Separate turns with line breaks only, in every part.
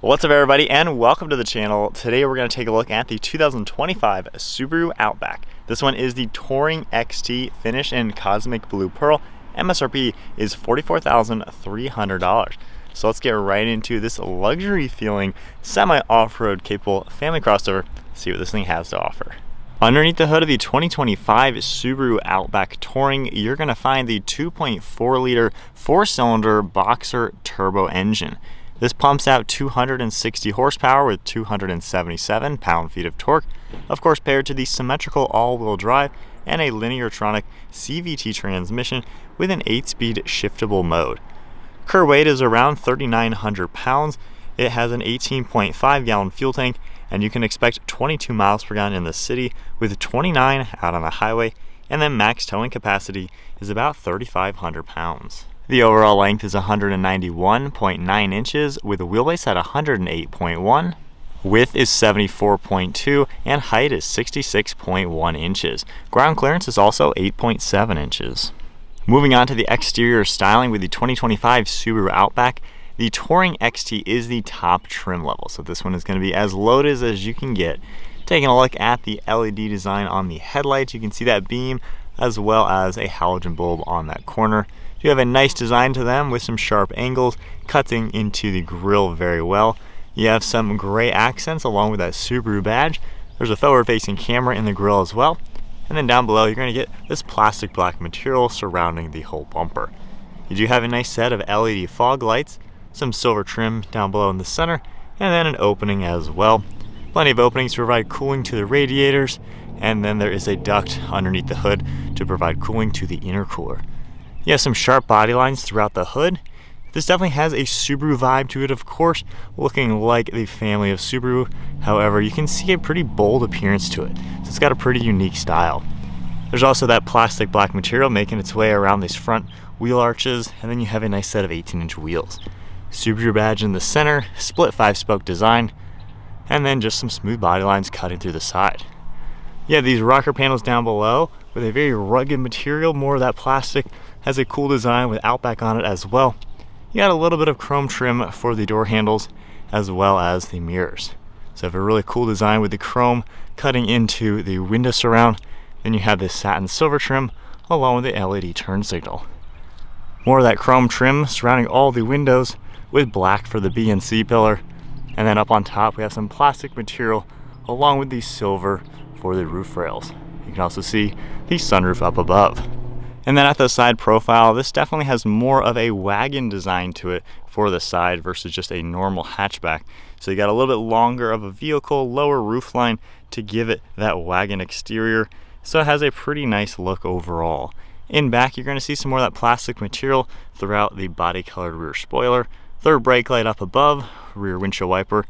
What's up everybody and welcome to the channel. Today we're going to take a look at the 2025 Subaru Outback. This one is the Touring XT finished in Cosmic Blue Pearl. MSRP is $44,300. So let's get right into this luxury feeling semi-off-road capable family crossover, see what this thing has to offer. Underneath the hood of the 2025 Subaru Outback Touring, you're going to find the 2.4 liter 4-cylinder boxer turbo engine. This pumps out 260 horsepower with 277 pound-feet of torque, of course paired to the symmetrical all-wheel drive and a linear-tronic CVT transmission with an 8-speed shiftable mode. Current weight is around 3,900 pounds. It has an 18.5 gallon fuel tank, and you can expect 22 miles per gallon in the city with 29 out on the highway, and then max towing capacity is about 3,500 pounds. The overall length is 191.9 inches with a wheelbase at 108.1. Width is 74.2 and height is 66.1 inches. Ground clearance is also 8.7 inches. Moving on to the exterior styling with the 2025 Subaru Outback, the Touring XT is the top trim level. So this one is going to be as loaded as you can get. Taking a look at the LED design on the headlights, you can see that beam as well as a halogen bulb on that corner. You have a nice design to them with some sharp angles cutting into the grille very well. You have some gray accents along with that Subaru badge. There's a forward-facing camera in the grille as well. And then down below you're going to get this plastic black material surrounding the whole bumper. You do have a nice set of LED fog lights, some silver trim down below in the center, and then an opening as well. Plenty of openings to provide cooling to the radiators, and then there is a duct underneath the hood to provide cooling to the intercooler. You have some sharp body lines throughout the hood. This definitely has a Subaru vibe to it, of course, looking like the family of Subaru. However, you can see a pretty bold appearance to it, so it's got a pretty unique style. There's also that plastic black material making its way around these front wheel arches, and then you have a nice set of 18-inch wheels. Subaru badge in the center, split 5-spoke design, and then just some smooth body lines cutting through the side. You have these rocker panels down below with a very rugged material, more of that plastic. Has a cool design with Outback on it as well. You got a little bit of chrome trim for the door handles as well as the mirrors. So you have a really cool design with the chrome cutting into the window surround. Then you have this satin silver trim along with the LED turn signal. More of that chrome trim surrounding all the windows with black for the B and C pillar. And then up on top we have some plastic material along with the silver for the roof rails. You can also see the sunroof up above. And then at the side profile, this definitely has more of a wagon design to it for the side versus just a normal hatchback. So you got a little bit longer of a vehicle, lower roofline to give it that wagon exterior. So it has a pretty nice look overall. In back, you're going to see some more of that plastic material throughout the body colored rear spoiler, third brake light up above, rear windshield wiper,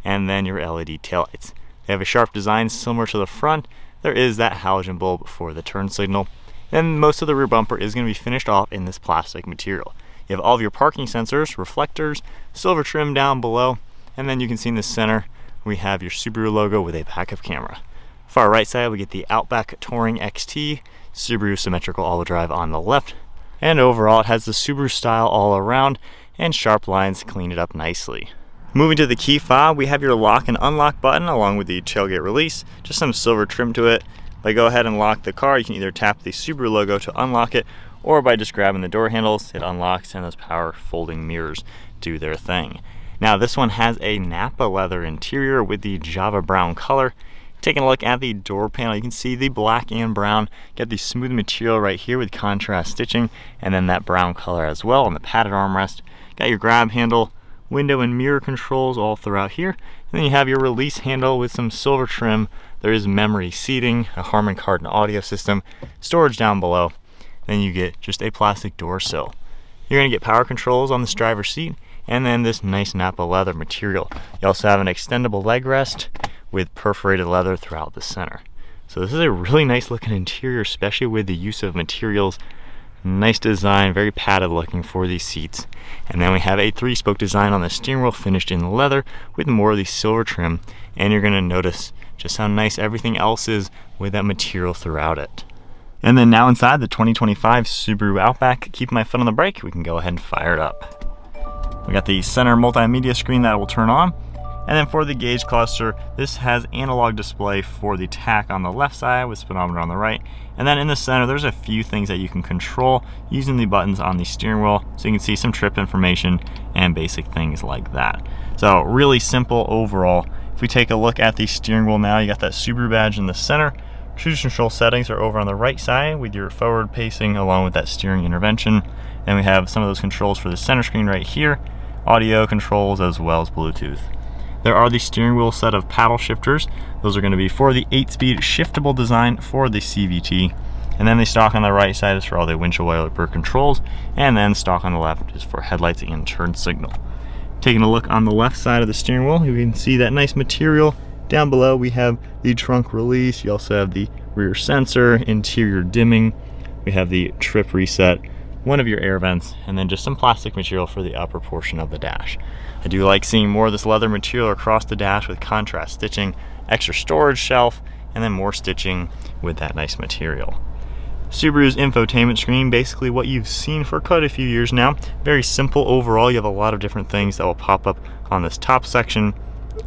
and then your LED taillights. They have a sharp design similar to the front. There is that halogen bulb for the turn signal. Then most of the rear bumper is going to be finished off in this plastic material. You have all of your parking sensors, reflectors, silver trim down below, and then you can see in the center we have your Subaru logo with a backup camera. Far right side we get the Outback Touring XT, Subaru symmetrical all-wheel drive on the left, and overall it has the Subaru style all around and sharp lines clean it up nicely. Moving to the key fob, we have your lock and unlock button along with the tailgate release, just some silver trim to it. If I go ahead and lock the car, you can either tap the Subaru logo to unlock it, or by just grabbing the door handles, it unlocks and those power folding mirrors do their thing. Now this one has a Napa leather interior with the Java brown color. Taking a look at the door panel, you can see the black and brown. Get the smooth material right here with contrast stitching, and then that brown color as well on the padded armrest. Got your grab handle, window and mirror controls all throughout here. And then you have your release handle with some silver trim. There is memory seating, a Harman Kardon audio system, storage down below. Then you get just a plastic door sill. You're going to get power controls on this driver's seat, and then this nice Napa leather material. You also have an extendable leg rest with perforated leather throughout the center. So this is a really nice looking interior, especially with the use of materials. Nice design, very padded looking for these seats. And then we have a 3-spoke design on the steering wheel finished in leather with more of the silver trim. And you're going to notice just how nice everything else is with that material throughout it. And then now inside the 2025 Subaru Outback, keep my foot on the brake, we can go ahead and fire it up. We got the center multimedia screen that will turn on. And then for the gauge cluster, this has analog display for the tach on the left side with speedometer on the right. And then in the center, there's a few things that you can control using the buttons on the steering wheel. So you can see some trip information and basic things like that. So really simple overall. If we take a look at the steering wheel now, you got that Subaru badge in the center. Cruise control settings are over on the right side with your forward pacing along with that steering intervention. And we have some of those controls for the center screen right here, audio controls as well as Bluetooth. There are the steering wheel set of paddle shifters. Those are going to be for the 8-speed shiftable design for the CVT. And then the stock on the right side is for all the windshield wiper controls. And then stock on the left is for headlights and turn signal. Taking a look on the left side of the steering wheel, you can see that nice material. Down below we have the trunk release. You also have the rear sensor, interior dimming. We have the trip reset, one of your air vents, and then just some plastic material for the upper portion of the dash. I do like seeing more of this leather material across the dash with contrast stitching, extra storage shelf, and then more stitching with that nice material. Subaru's infotainment screen, basically what you've seen for quite a few years now. Very simple overall. You have a lot of different things that will pop up on this top section.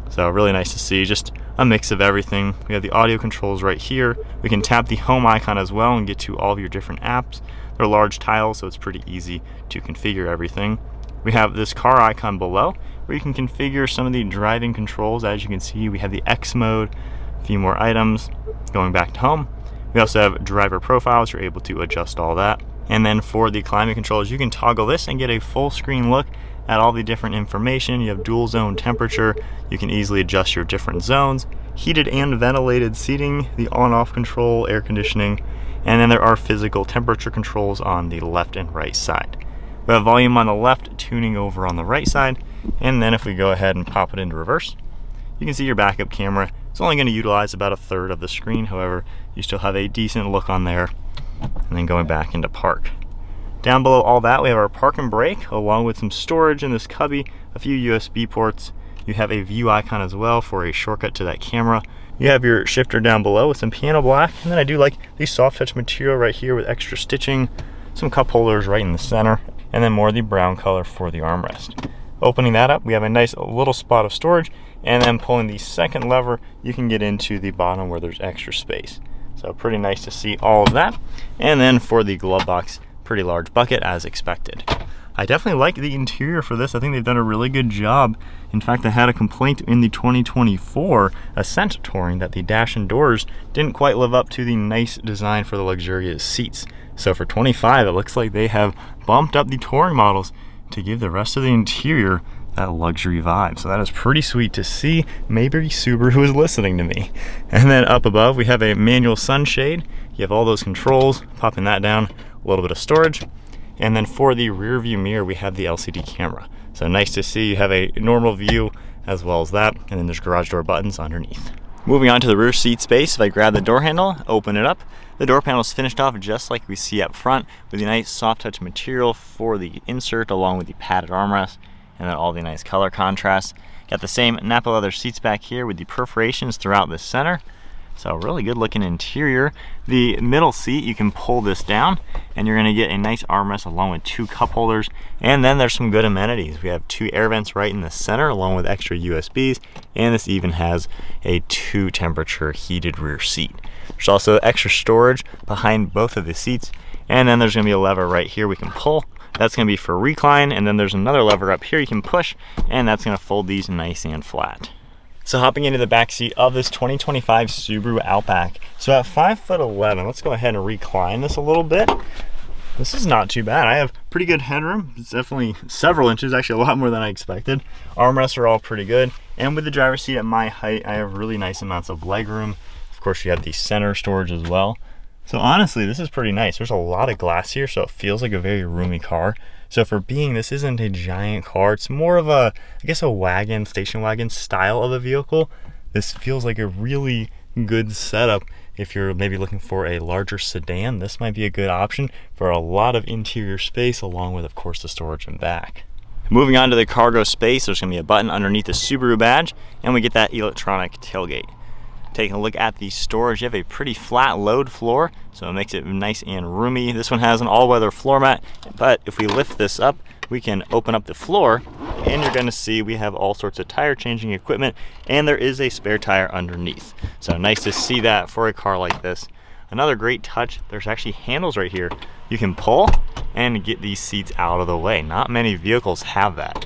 So really nice to see, just a mix of everything. We have the audio controls right here. We can tap the home icon as well and get to all of your different apps. They're large tiles, so it's pretty easy to configure everything. We have this car icon below where you can configure some of the driving controls. As you can see, we have the X mode, a few more items. Going back to home, we also have driver profiles. You're able to adjust all that. And then for the climate controls, you can toggle this and get a full screen look at all the different information. You have dual zone temperature. You can easily adjust your different zones, heated and ventilated seating, the on-off control, air conditioning, and then there are physical temperature controls on the left and right side. We have volume on the left, tuning over on the right side, and then if we go ahead and pop it into reverse, you can see your backup camera. It's only going to utilize about 1/3 of the screen, however, you still have a decent look on there. And then going back into park. Down below all that, we have our park and brake, along with some storage in this cubby, a few USB ports. You have a view icon as well for a shortcut to that camera. You have your shifter down below with some piano black, and then I do like the soft touch material right here with extra stitching, some cup holders right in the center, and then more of the brown color for the armrest. Opening that up, we have a nice little spot of storage, and then pulling the second lever, you can get into the bottom where there's extra space. So pretty nice to see all of that. And then for the glove box, pretty large bucket as expected. I definitely like the interior for this. I think they've done a really good job. In fact, I had a complaint in the 2024 Ascent Touring that the dash and doors didn't quite live up to the nice design for the luxurious seats. So for 25, it looks like they have bumped up the Touring models to give the rest of the interior that luxury vibe. So that is pretty sweet to see. Maybe Subaru is listening to me. And then up above, we have a manual sunshade. You have all those controls, popping that down, a little bit of storage. And then for the rear view mirror, we have the LCD camera. So nice to see. You have a normal view as well as that. And then there's garage door buttons underneath. Moving on to the rear seat space, if I grab the door handle, open it up, the door panel is finished off just like we see up front with the nice soft touch material for the insert along with the padded armrest and then all the nice color contrast. Got the same Napa leather seats back here with the perforations throughout the center. So really good looking interior. The middle seat, you can pull this down and you're gonna get a nice armrest along with 2 cup holders. And then there's some good amenities. We have 2 air vents right in the center along with extra USBs. And this even has a 2 temperature heated rear seat. There's also extra storage behind both of the seats. And then there's gonna be a lever right here we can pull. That's gonna be for recline. And then there's another lever up here you can push and that's gonna fold these nice and flat. So hopping into the back seat of this 2025 Subaru Outback. So at 5'11", let's go ahead and recline this a little bit. This is not too bad. I have pretty good headroom. It's definitely several inches, actually a lot more than I expected. Armrests are all pretty good. And with the driver's seat at my height, I have really nice amounts of leg room. Of course, you have the center storage as well. So honestly, this is pretty nice. There's a lot of glass here, so it feels like a very roomy car. So for being, this isn't a giant car. It's more of a, I guess, a wagon, station wagon style of a vehicle. This feels like a really good setup. If you're maybe looking for a larger sedan, this might be a good option for a lot of interior space, along with, of course, the storage in back. Moving on to the cargo space, there's gonna be a button underneath the Subaru badge, and we get that electronic tailgate. Taking a look at the storage, you have a pretty flat load floor, so it makes it nice and roomy. This one has an all-weather floor mat, but if we lift this up, we can open up the floor and you're gonna see we have all sorts of tire changing equipment, and there is a spare tire underneath. So nice to see that for a car like this. Another great touch, there's actually handles right here. You can pull and get these seats out of the way. Not many vehicles have that.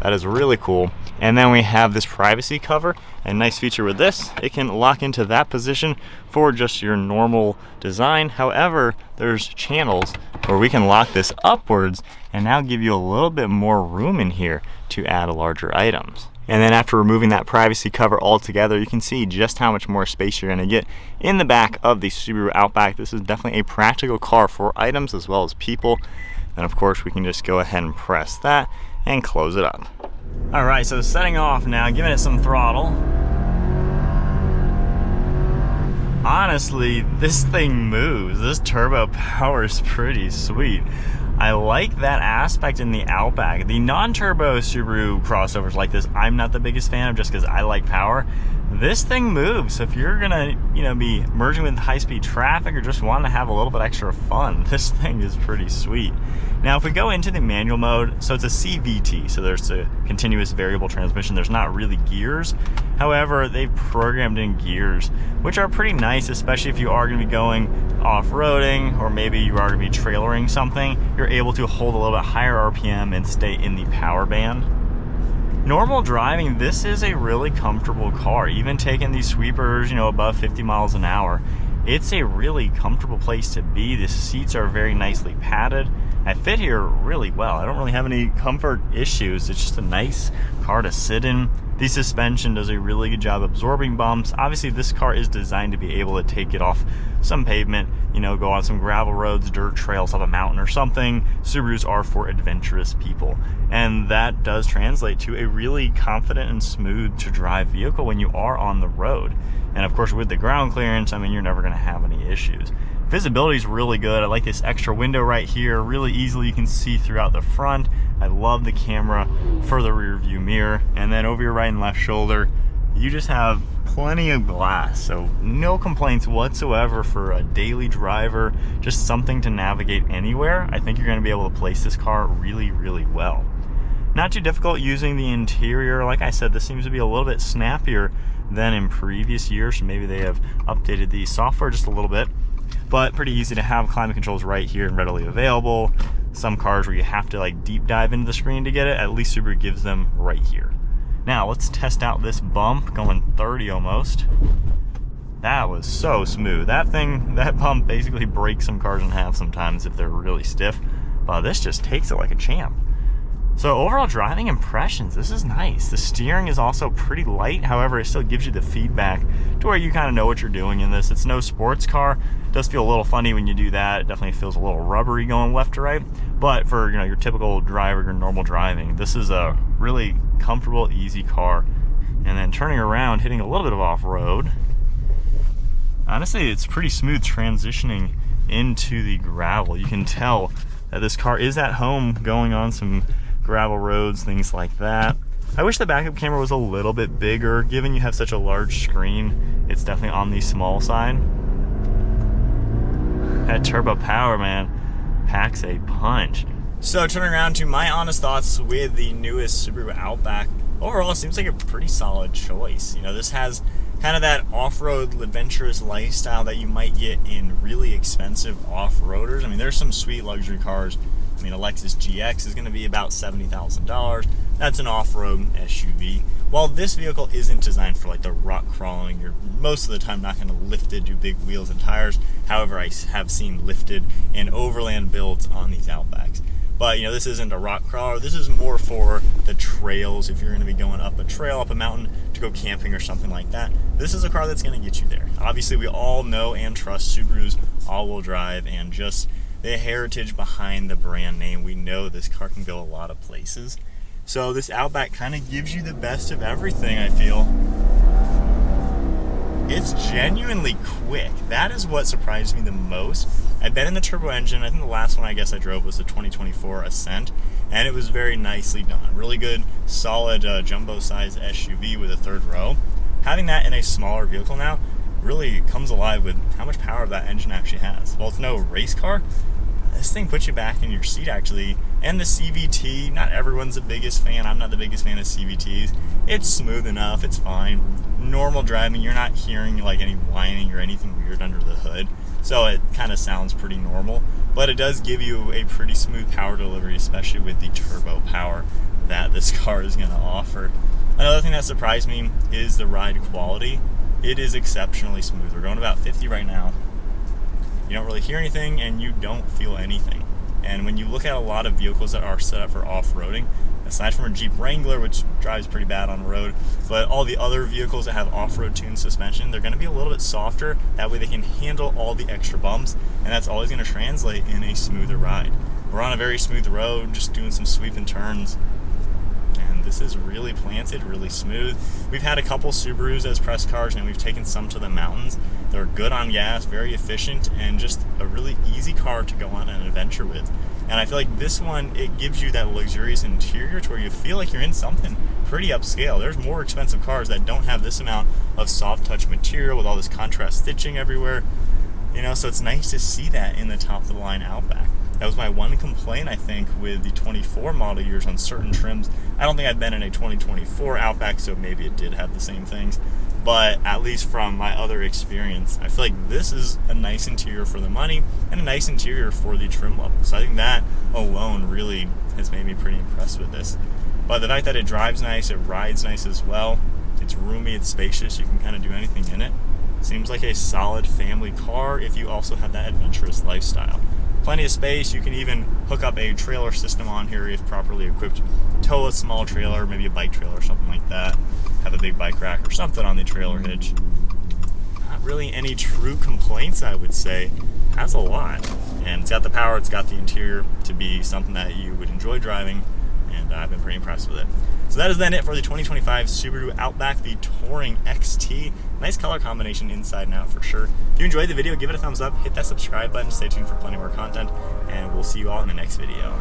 That is really cool. And then we have this privacy cover. A nice feature with this, it can lock into that position for just your normal design. However, there's channels where we can lock this upwards and now give you a little bit more room in here to add larger items. And then after removing that privacy cover altogether, you can see just how much more space you're gonna get in the back of the Subaru Outback. This is definitely a practical car for items as well as people. And of course, we can just go ahead and press that and close it up. All right, so setting off now, giving it some throttle. Honestly, this thing moves. This turbo power is pretty sweet. I like that aspect in the Outback. The non-turbo Subaru crossovers like this, I'm not the biggest fan of just because I like power. This thing moves. So if you're gonna, be merging with high-speed traffic or just want to have a little bit extra fun, this thing is pretty sweet. Now, if we go into the manual mode, so it's a CVT, so there's a continuous variable transmission. There's not really gears. However, they've programmed in gears, which are pretty nice, especially if you are going to be going off-roading or maybe you are going to be trailering something. You're able to hold a little bit higher RPM and stay in the power band. Normal driving, this is a really comfortable car. Even taking these sweepers, above 50 miles an hour, it's a really comfortable place to be. The seats are very nicely padded. I fit here really well. I don't really have any comfort issues. It's just a nice car to sit in. The suspension does a really good job absorbing bumps. Obviously, this car is designed to be able to take it off some pavement, go on some gravel roads, dirt trails, up a mountain or something. Subarus are for adventurous people. And that does translate to a really confident and smooth to drive vehicle when you are on the road. And of course, with the ground clearance, you're never gonna have any issues. Visibility is really good. I like this extra window right here. Really easily you can see throughout the front. I love the camera for the rear view mirror. And then over your right and left shoulder, you just have plenty of glass. So no complaints whatsoever for a daily driver, just something to navigate anywhere. I think you're gonna be able to place this car really, really well. Not too difficult using the interior. Like I said, this seems to be a little bit snappier than in previous years. So maybe they have updated the software just a little bit. But pretty easy to have. Climate controls right here and readily available. Some cars where you have to deep dive into the screen to get it, at least Subaru gives them right here. Now let's test out this bump, going 30 almost. That was so smooth. That bump basically breaks some cars in half sometimes if they're really stiff, but this just takes it like a champ. So overall driving impressions, this is nice. The steering is also pretty light, however, it still gives you the feedback to where you kind of know what you're doing in this. It's no sports car. It does feel a little funny when you do that. It definitely feels a little rubbery going left to right. But for your typical driver, your normal driving, this is a really comfortable, easy car. And then turning around, hitting a little bit of off-road. Honestly, it's pretty smooth transitioning into the gravel. You can tell that this car is at home going on some gravel roads, things like that. I wish the backup camera was a little bit bigger. Given you have such a large screen, it's definitely on the small side. That turbo power, man, packs a punch. So turning around to my honest thoughts with the newest Subaru Outback, overall it seems like a pretty solid choice. This has kind of that off-road adventurous lifestyle that you might get in really expensive off-roaders. There's some sweet luxury cars. A Lexus GX is going to be about $70,000. That's an off-road SUV. While this vehicle isn't designed for the rock crawling, you're most of the time not going to lift it, do big wheels and tires. However, I have seen lifted and overland builds on these Outbacks. But this isn't a rock crawler. This is more for the trails. If you're going to be going up a trail, up a mountain to go camping or something like that, this is a car that's going to get you there. Obviously, we all know and trust Subaru's all-wheel drive and just the heritage behind the brand name. We know this car can go a lot of places. So this Outback kind of gives you the best of everything, I feel. It's genuinely quick. That is what surprised me the most. I've been in the turbo engine. I think the last one I drove was the 2024 Ascent, and it was very nicely done. Really good, solid jumbo size SUV with a third row. Having that in a smaller vehicle now really comes alive with how much power that engine actually has. While it's no race car, this thing puts you back in your seat actually. And the CVT, not everyone's the biggest fan. I'm not the biggest fan of CVTs. It's smooth enough, it's fine. Normal driving, you're not hearing like any whining or anything weird under the hood. So it kind of sounds pretty normal, but it does give you a pretty smooth power delivery, especially with the turbo power that this car is going to offer. Another thing that surprised me is the ride quality. It is exceptionally smooth. We're going about 50 right now. You don't really hear anything and you don't feel anything. And when you look at a lot of vehicles that are set up for off-roading, aside from a Jeep Wrangler, which drives pretty bad on the road, but all the other vehicles that have off-road tuned suspension, they're going to be a little bit softer. That way they can handle all the extra bumps, and that's always going to translate in a smoother ride. We're on a very smooth road, just doing some sweeping turns, and this is really planted, really smooth. We've had a couple Subarus as press cars, and we've taken some to the mountains. They're good on gas, very efficient, and just a really easy car to go on an adventure with. And I feel like this one, it gives you that luxurious interior to where you feel like you're in something pretty upscale. There's more expensive cars that don't have this amount of soft touch material with all this contrast stitching everywhere. You know, so it's nice to see that in the top of the line Outback. That was my one complaint, I think, with the 24 model years on certain trims. I don't think I've been in a 2024 Outback, so maybe it did have the same things. But at least from my other experience, I feel like this is a nice interior for the money and a nice interior for the trim level. So I think that alone really has made me pretty impressed with this. But the fact that it drives nice, it rides nice as well, it's roomy, it's spacious, you can kind of do anything in it. Seems like a solid family car if you also have that adventurous lifestyle. Plenty of space. You can even hook up a trailer system on here if properly equipped. Tow a small trailer, maybe a bike trailer or something like that. Have a big bike rack or something on the trailer hitch. Not really any true complaints, I would say. Has a lot. And it's got the power, it's got the interior to be something that you would enjoy driving, and I've been pretty impressed with it. So that is then it for the 2025 Subaru Outback, the Touring XT. Nice color combination inside and out for sure. If you enjoyed the video, give it a thumbs up, hit that subscribe button, stay tuned for plenty more content, and we'll see you all in the next video.